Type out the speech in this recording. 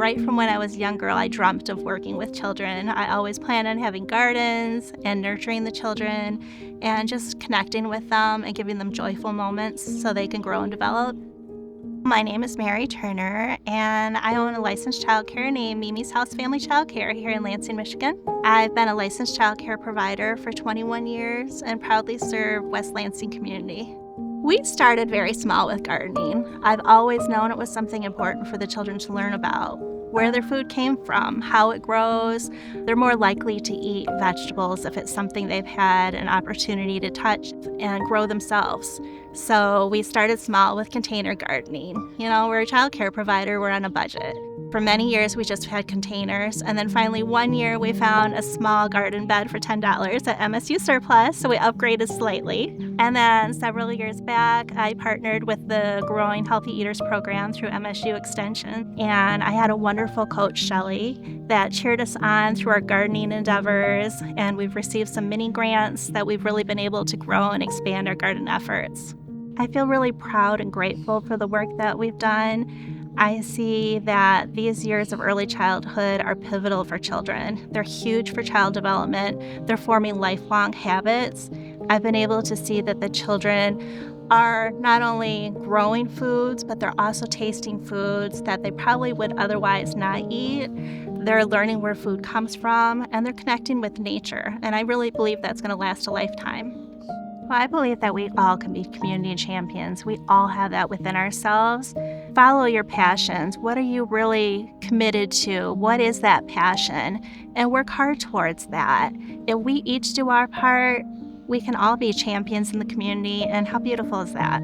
right from when I was a young girl, I dreamt of working with children. I always planned on having gardens and nurturing the children and just connecting with them and giving them joyful moments so they can grow and develop. My name is Mary Turner, and I own a licensed childcare named Mimi's House Family Childcare here in Lansing, Michigan. I've been a licensed childcare provider for 21 years and proudly serve West Lansing community. We started very small with gardening. I've always known it was something important for the children to learn about, where their food came from, how it grows. They're more likely to eat vegetables if it's something they've had an opportunity to touch and grow themselves. So we started small with container gardening. We're a childcare provider, we're on a budget. For many years, we just had containers, and then finally one year we found a small garden bed for $10 at MSU Surplus, so we upgraded slightly. And then several years back, I partnered with the Growing Healthy Eaters program through MSU Extension, and I had a wonderful coach, Shelley, that cheered us on through our gardening endeavors, and we've received some mini grants that we've really been able to grow and expand our garden efforts. I feel really proud and grateful for the work that we've done. I see that these years of early childhood are pivotal for children. They're huge for child development. They're forming lifelong habits. I've been able to see that the children are not only growing foods, but they're also tasting foods that they probably would otherwise not eat. They're learning where food comes from, and they're connecting with nature. And I really believe that's going to last a lifetime. Well, I believe that we all can be community champions. We all have that within ourselves. Follow your passions. What are you really committed to? What is that passion? And work hard towards that. If we each do our part, we can all be champions in the community, and how beautiful is that?